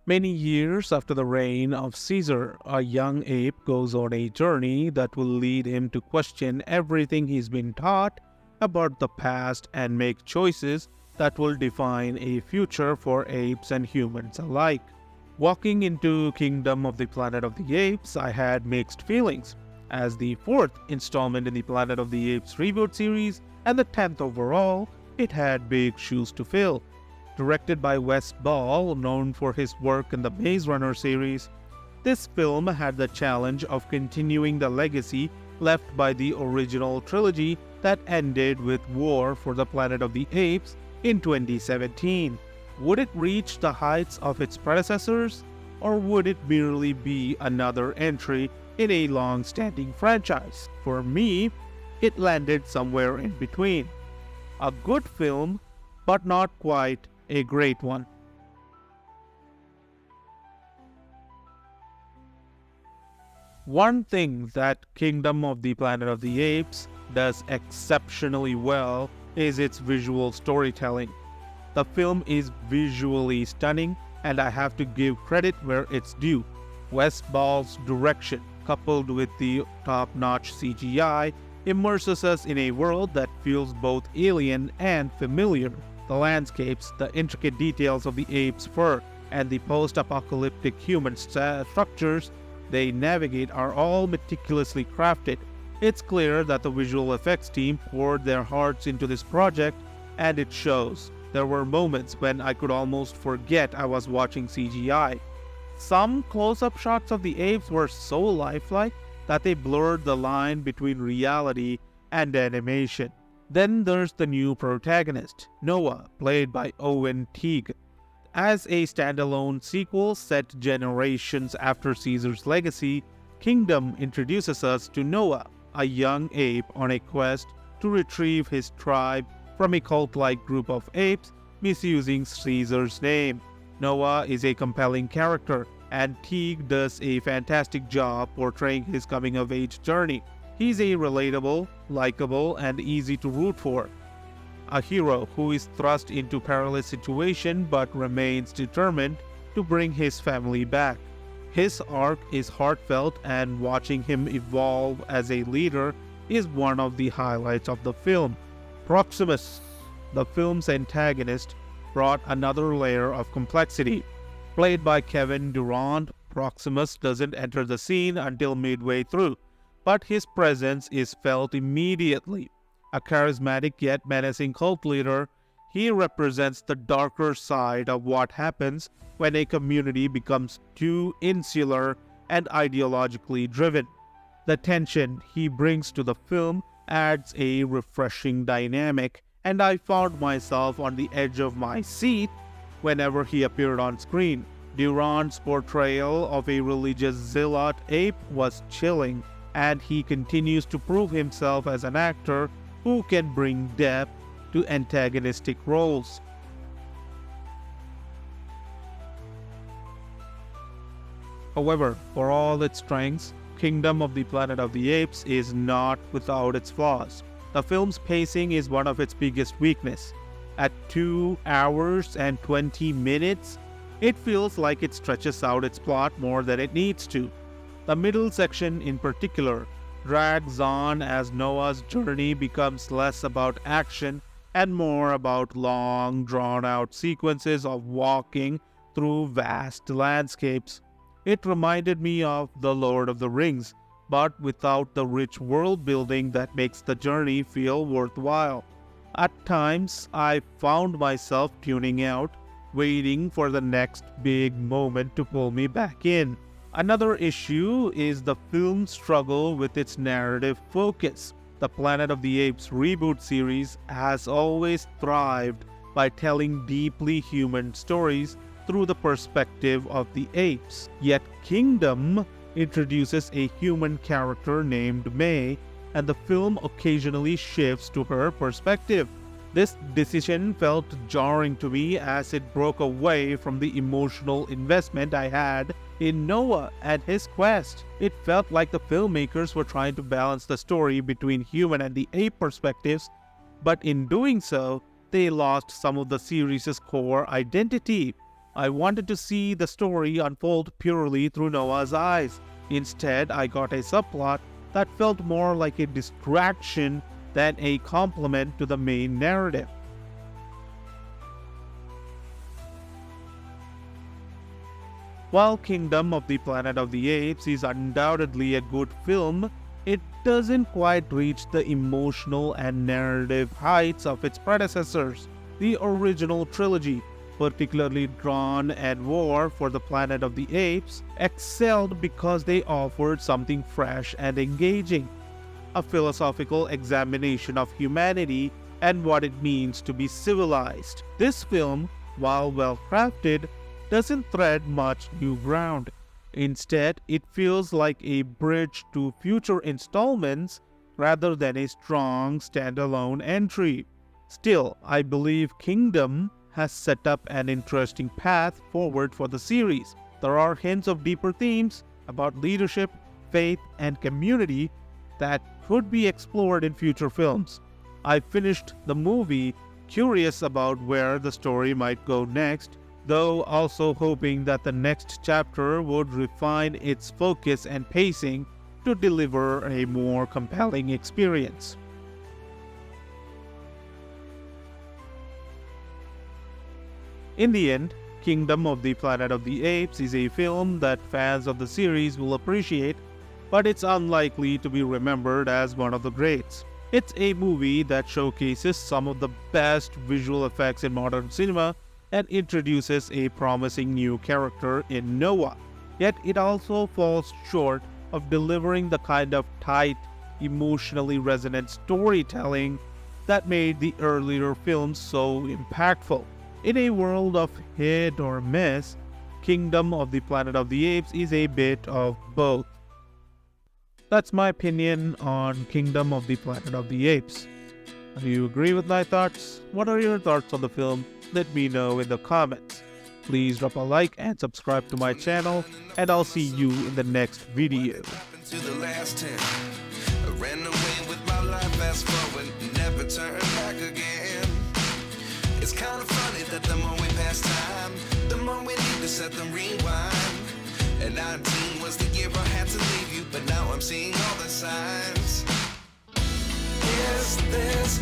Many years after the reign of Caesar, a young ape goes on a journey that will lead him to question everything he's been taught about the past and make choices that will define a future for apes and humans alike. Walking into Kingdom of the Planet of the Apes, I had mixed feelings. As the fourth installment in the Planet of the Apes reboot series and the 10th overall, it had big shoes to fill. Directed by Wes Ball, known for his work in the Maze Runner series, this film had the challenge of continuing the legacy left by the original trilogy that ended with War for the Planet of the Apes in 2017. Would it reach the heights of its predecessors, or would it merely be another entry in a long-standing franchise? For me, it landed somewhere in between. A good film, but not quite a great one. One thing that Kingdom of the Planet of the Apes does exceptionally well is its visual storytelling. The film is visually stunning, and I have to give credit where it's due. Wes Ball's direction, coupled with the top-notch CGI, immerses us in a world that feels both alien and familiar. The landscapes, the intricate details of the ape's fur, and the post-apocalyptic human structures they navigate are all meticulously crafted. It's clear that the visual effects team poured their hearts into this project, and it shows. There were moments when I could almost forget I was watching CGI. Some close-up shots of the apes were so lifelike that they blurred the line between reality and animation. Then there's the new protagonist, Noah, played by Owen Teague. As a standalone sequel set generations after Caesar's legacy, Kingdom introduces us to Noah, a young ape on a quest to retrieve his tribe from a cult-like group of apes misusing Caesar's name. Noah is a compelling character, and Teague does a fantastic job portraying his coming-of-age journey. He's a relatable, likable, and easy to root for. A hero who is thrust into perilous situation but remains determined to bring his family back. His arc is heartfelt, and watching him evolve as a leader is one of the highlights of the film. Proximus, the film's antagonist, brought another layer of complexity. Played by Kevin Durand, Proximus doesn't enter the scene until midway through, but his presence is felt immediately. A charismatic yet menacing cult leader, he represents the darker side of what happens when a community becomes too insular and ideologically driven. The tension he brings to the film adds a refreshing dynamic, and I found myself on the edge of my seat whenever he appeared on screen. Durand's portrayal of a religious zealot ape was chilling, and he continues to prove himself as an actor who can bring depth to antagonistic roles. However, for all its strengths, Kingdom of the Planet of the Apes is not without its flaws. The film's pacing is one of its biggest weaknesses. At 2 hours and 20 minutes, it feels like it stretches out its plot more than it needs to. The middle section in particular drags on as Noah's journey becomes less about action and more about long, drawn-out sequences of walking through vast landscapes. It reminded me of The Lord of the Rings, but without the rich world building that makes the journey feel worthwhile. At times, I found myself tuning out, waiting for the next big moment to pull me back in. Another issue is the film's struggle with its narrative focus. The Planet of the Apes reboot series has always thrived by telling deeply human stories through the perspective of the apes. Yet Kingdom introduces a human character named May, and the film occasionally shifts to her perspective. This decision felt jarring to me as it broke away from the emotional investment I had in Noah and his quest. It felt like the filmmakers were trying to balance the story between human and the ape perspectives, but in doing so, they lost some of the series' core identity. I wanted to see the story unfold purely through Noah's eyes. Instead, I got a subplot that felt more like a distraction than a complement to the main narrative. While Kingdom of the Planet of the Apes is undoubtedly a good film, it doesn't quite reach the emotional and narrative heights of its predecessors. The original trilogy, particularly Drawn and War for the Planet of the Apes, excelled because they offered something fresh and engaging, a philosophical examination of humanity and what it means to be civilized. This film, while well crafted, doesn't tread much new ground. Instead, it feels like a bridge to future installments rather than a strong standalone entry. Still, I believe Kingdom has set up an interesting path forward for the series. There are hints of deeper themes about leadership, faith, and community that could be explored in future films. I finished the movie curious about where the story might go next, though also hoping that the next chapter would refine its focus and pacing to deliver a more compelling experience. In the end, Kingdom of the Planet of the Apes is a film that fans of the series will appreciate, but it's unlikely to be remembered as one of the greats. It's a movie that showcases some of the best visual effects in modern cinema and introduces a promising new character in Noah. Yet it also falls short of delivering the kind of tight, emotionally resonant storytelling that made the earlier films so impactful. In a world of hit or miss, Kingdom of the Planet of the Apes is a bit of both. That's my opinion on Kingdom of the Planet of the Apes. Do you agree with my thoughts? What are your thoughts on the film? Let me know in the comments. Please drop a like and subscribe to my channel, and I'll see you in the next video. It's kind of funny that the more we pass time, the more we need to set them rewind. And 19 was the year I had to leave you, but now I'm seeing all the signs. Is this